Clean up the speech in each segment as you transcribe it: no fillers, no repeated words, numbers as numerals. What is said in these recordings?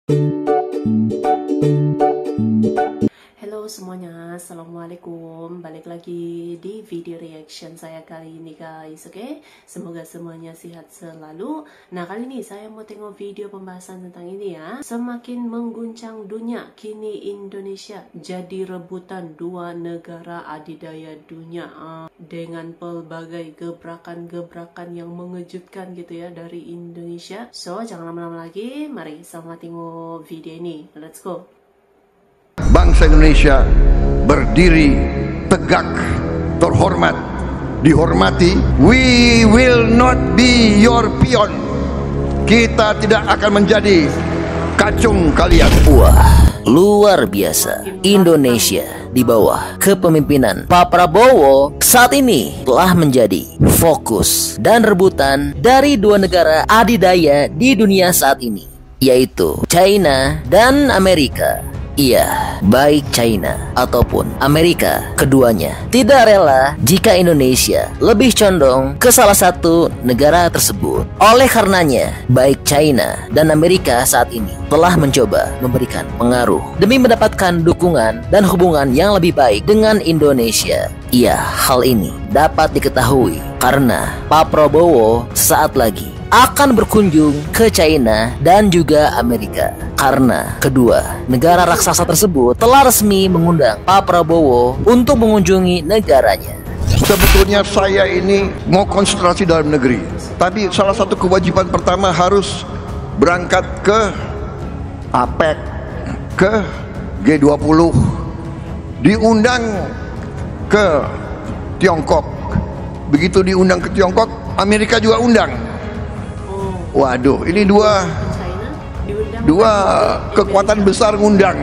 Halo semuanya, assalamualaikum. Balik lagi di video reaction saya kali ini guys. Oke, semoga semuanya sehat selalu. Nah, kali ini saya mau tengok video pembahasan tentang ini ya. Semakin mengguncang dunia, kini Indonesia jadi rebutan dua negara adidaya dunia dengan pelbagai gebrakan-gebrakan yang mengejutkan gitu ya dari Indonesia. So, jangan lama-lama lagi, mari sama tengok video ini. Let's go. Bangsa Indonesia berdiri tegak, terhormat, dihormati. We will not be your peon. Kita tidak akan menjadi kacung kalian. Wah, luar biasa. Indonesia di bawah kepemimpinan Pak Prabowo saat ini telah menjadi fokus dan rebutan dari dua negara adidaya di dunia saat ini, yaitu China dan Amerika. Iya, baik China ataupun Amerika, keduanya tidak rela jika Indonesia lebih condong ke salah satu negara tersebut. Oleh karenanya, baik China dan Amerika saat ini telah mencoba memberikan pengaruh demi mendapatkan dukungan dan hubungan yang lebih baik dengan Indonesia. Iya, hal ini dapat diketahui karena Pak Prabowo saat lagi akan berkunjung ke China dan juga Amerika, karena kedua negara raksasa tersebut telah resmi mengundang Pak Prabowo untuk mengunjungi negaranya. Sebetulnya saya ini mau konsentrasi dalam negeri, tapi salah satu kewajiban pertama harus berangkat ke APEC, ke G20, diundang ke Tiongkok. Begitu diundang ke Tiongkok, Amerika juga undang. Waduh, ini dua kekuatan besar ngundang,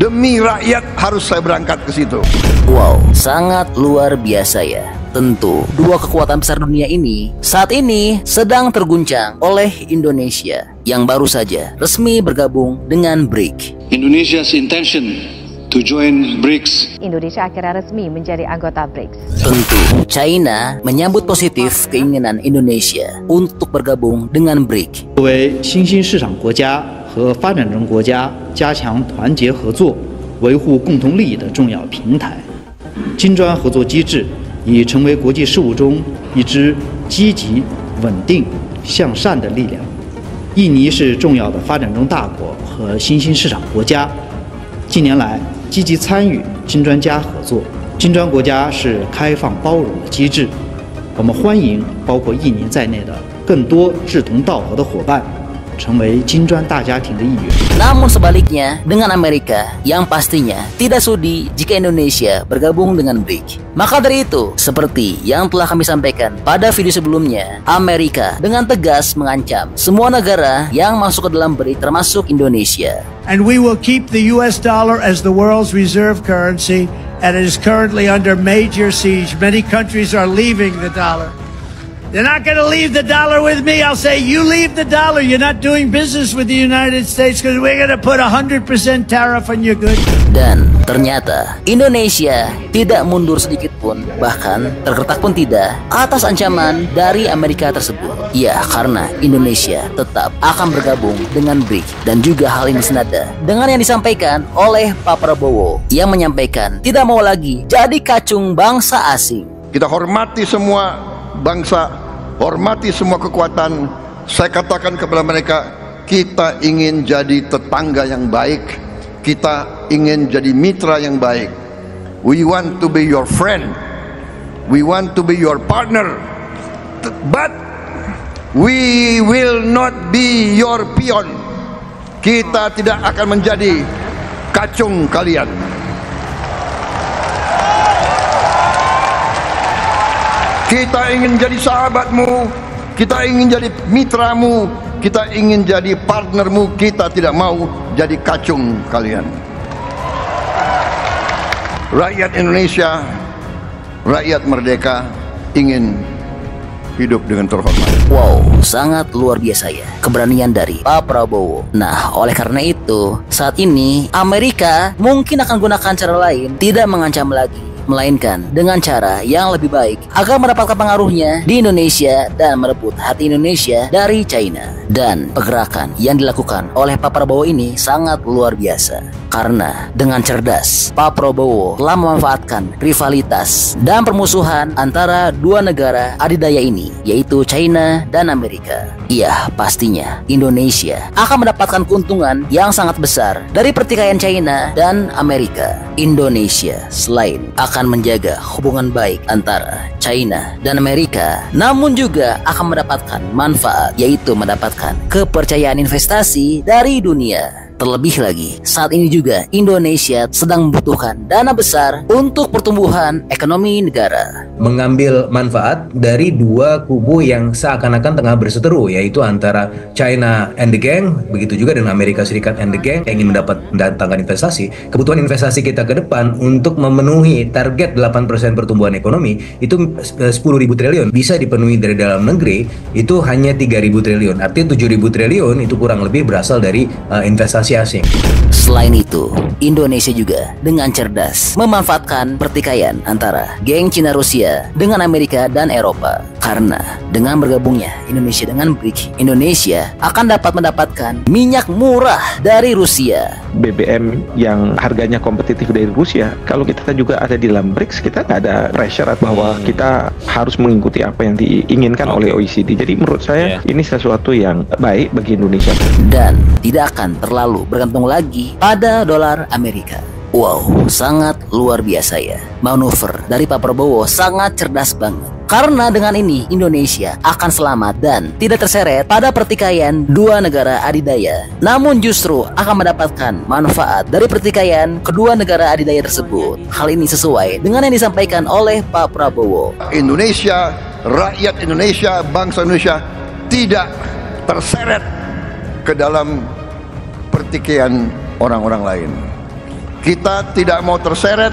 demi rakyat harus saya berangkat ke situ. Wow, sangat luar biasa ya. Tentu dua kekuatan besar dunia ini saat ini sedang terguncang oleh Indonesia yang baru saja resmi bergabung dengan BRIC. Indonesia's intention to join BRICS. Indonesia akhirnya resmi menjadi anggota BRICS. Tentu China menyambut positif keinginan Indonesia untuk bergabung dengan BRIC. 作为新兴市场国家和发展中国家加强团结合作、维护共同利益的重要平台，金砖合作机制已成为国际事务中一支积极、稳定、向善的力量。印尼是重要的发展中大国和新兴市场国家，近年来积极参与金砖加合作。金砖国家是开放包容的机制，我们欢迎包括印尼在内的更多志同道合的伙伴成为金砖大家庭的一员。 Namun sebaliknya dengan Amerika yang pastinya tidak sudi jika Indonesia bergabung dengan BRIC. Maka dari itu, seperti yang telah kami sampaikan pada video sebelumnya, Amerika dengan tegas mengancam semua negara yang masuk ke dalam BRIC termasuk Indonesia. And we will keep the US dollar as the world's reserve currency, and it is currently under major siege. Many countries are leaving the dollar. They're not going to leave the dollar with me. I'll say, you leave the dollar. You're not doing business with the United States because we're going to put 100% tariff on your goods. Dan ternyata Indonesia tidak mundur sedikit pun, bahkan tergertak pun tidak atas ancaman dari Amerika tersebut. Ya, karena Indonesia tetap akan bergabung dengan BRIC. Dan juga hal ini senada dengan yang disampaikan oleh Pak Prabowo yang menyampaikan tidak mau lagi jadi kacung bangsa asing. Kita hormati semua bangsa, hormati semua kekuatan. Saya katakan kepada mereka, kita ingin jadi tetangga yang baik, kita ingin jadi mitra yang baik. We want to be your friend, we want to be your partner, but we will not be your peon. Kita tidak akan menjadi kacung kalian. Kita ingin jadi sahabatmu, kita ingin jadi mitramu, kita ingin jadi partnermu. Kita tidak mau jadi kacung kalian. Rakyat Indonesia, rakyat merdeka ingin hidup dengan terhormat. Wow, sangat luar biasa ya keberanian dari Pak Prabowo. Nah, oleh karena itu saat ini Amerika mungkin akan gunakan cara lain, tidak mengancam lagi melainkan dengan cara yang lebih baik agar mendapatkan pengaruhnya di Indonesia dan merebut hati Indonesia dari China. Dan pergerakan yang dilakukan oleh Pak Prabowo ini sangat luar biasa, karena dengan cerdas Pak Prabowo telah memanfaatkan rivalitas dan permusuhan antara dua negara adidaya ini, yaitu China dan Amerika. Iya, pastinya Indonesia akan mendapatkan keuntungan yang sangat besar dari pertikaian China dan Amerika. Indonesia selain akan menjaga hubungan baik antara China dan Amerika, namun juga akan mendapatkan manfaat, yaitu mendapatkan kepercayaan investasi dari dunia. Terlebih lagi, saat ini juga Indonesia sedang membutuhkan dana besar untuk pertumbuhan ekonomi negara. Mengambil manfaat dari dua kubu yang seakan-akan tengah berseteru, yaitu antara China and the gang, begitu juga dengan Amerika Serikat and the gang yang ingin mendatangkan investasi. Kebutuhan investasi kita ke depan untuk memenuhi target 8% pertumbuhan ekonomi itu 10.000 triliun bisa dipenuhi dari dalam negeri, itu hanya 3.000 triliun. Artinya 7.000 triliun itu kurang lebih berasal dari investasi asing. Selain itu, Indonesia juga dengan cerdas memanfaatkan pertikaian antara geng Cina Rusia dengan Amerika dan Eropa. Karena dengan bergabungnya Indonesia dengan BRICS, Indonesia akan dapat mendapatkan minyak murah dari Rusia. BBM yang harganya kompetitif dari Rusia, kalau kita juga ada di dalam BRICS, kita nggak ada pressure bahwa kita harus mengikuti apa yang diinginkan oleh OECD. Jadi menurut saya ini sesuatu yang baik bagi Indonesia. Dan tidak akan terlalu bergantung lagi pada dolar Amerika. Wow, sangat luar biasa ya. Manuver dari Pak Prabowo sangat cerdas banget. Karena dengan ini Indonesia akan selamat dan tidak terseret pada pertikaian dua negara adidaya, namun justru akan mendapatkan manfaat dari pertikaian kedua negara adidaya tersebut. Hal ini sesuai dengan yang disampaikan oleh Pak Prabowo. Indonesia, rakyat Indonesia, bangsa Indonesia tidak terseret ke dalam pertikaian orang-orang lain. Kita tidak mau terseret,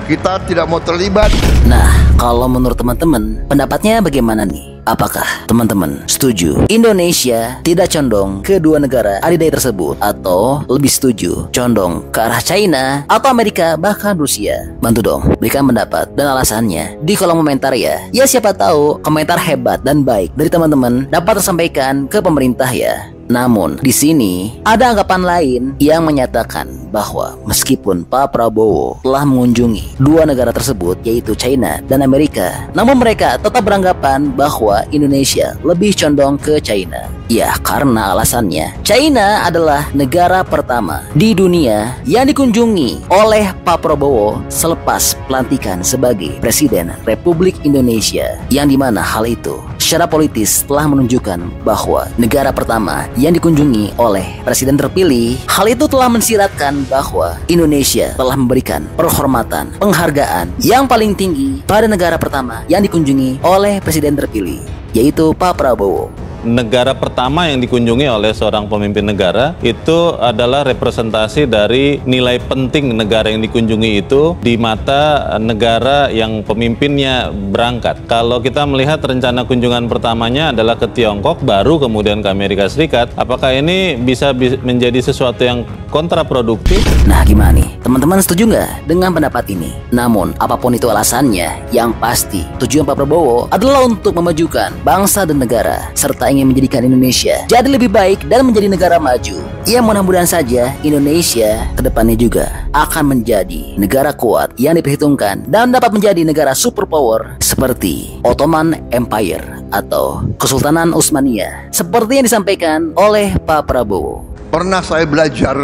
kita tidak mau terlibat. Nah, kalau menurut teman-teman, pendapatnya bagaimana nih? Apakah teman-teman setuju Indonesia tidak condong ke dua negara adidaya tersebut, atau lebih setuju condong ke arah China atau Amerika bahkan Rusia? Bantu dong berikan pendapat dan alasannya di kolom komentar ya. Ya, siapa tahu komentar hebat dan baik dari teman-teman dapat tersampaikan ke pemerintah ya. Namun di sini ada anggapan lain yang menyatakan bahwa meskipun Pak Prabowo telah mengunjungi dua negara tersebut, yaitu China dan Amerika, namun mereka tetap beranggapan bahwa Indonesia lebih condong ke China. Ya, karena alasannya China adalah negara pertama di dunia yang dikunjungi oleh Pak Prabowo selepas pelantikan sebagai Presiden Republik Indonesia, yang dimana hal itu secara politis telah menunjukkan bahwa negara pertama yang dikunjungi oleh Presiden terpilih. Hal itu telah mensiratkan bahwa Indonesia telah memberikan penghormatan, penghargaan yang paling tinggi pada negara pertama yang dikunjungi oleh Presiden terpilih, yaitu Pak Prabowo. Negara pertama yang dikunjungi oleh seorang pemimpin negara itu adalah representasi dari nilai penting negara yang dikunjungi itu di mata negara yang pemimpinnya berangkat. Kalau kita melihat rencana kunjungan pertamanya adalah ke Tiongkok, baru kemudian ke Amerika Serikat, apakah ini bisa menjadi sesuatu yang kontraproduktif? Nah, gimana nih? Teman-teman setuju nggak dengan pendapat ini? Namun, apapun itu alasannya, yang pasti tujuan Pak Prabowo adalah untuk memajukan bangsa dan negara, serta ingin menjadikan Indonesia jadi lebih baik dan menjadi negara maju. Ya, mudah-mudahan saja Indonesia kedepannya juga akan menjadi negara kuat yang diperhitungkan dan dapat menjadi negara superpower seperti Ottoman Empire atau Kesultanan Utsmaniyah, seperti yang disampaikan oleh Pak Prabowo. Pernah saya belajar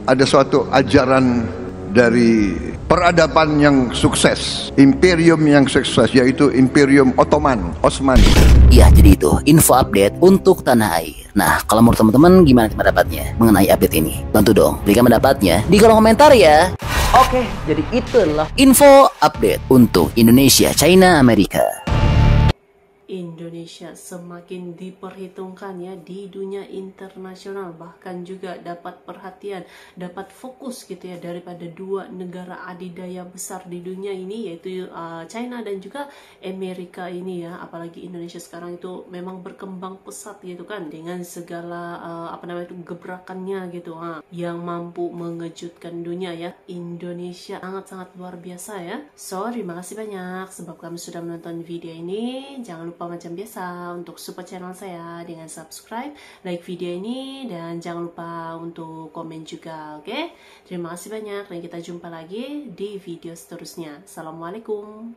ada suatu ajaran dari peradaban yang sukses, imperium yang sukses, yaitu Imperium Ottoman. Ya, jadi itu info update untuk tanah air. Nah, kalau menurut teman-teman gimana pendapatnya mengenai update ini? Bantu dong berikan pendapatnya di kolom komentar ya. Oke, jadi itulah info update untuk Indonesia, China, Amerika. Indonesia semakin diperhitungkan ya di dunia internasional, bahkan juga dapat perhatian, dapat fokus gitu ya daripada dua negara adidaya besar di dunia ini, yaitu China dan juga Amerika ini ya. Apalagi Indonesia sekarang itu memang berkembang pesat gitu kan, dengan segala gebrakannya gitu yang mampu mengejutkan dunia ya. Indonesia sangat-sangat luar biasa ya. So, terima kasih banyak sebab kamu sudah menonton video ini. Jangan lupa macam biasa untuk support channel saya dengan subscribe, like video ini, dan jangan lupa untuk komen juga, oke? Terima kasih banyak dan kita jumpa lagi di video seterusnya. Assalamualaikum.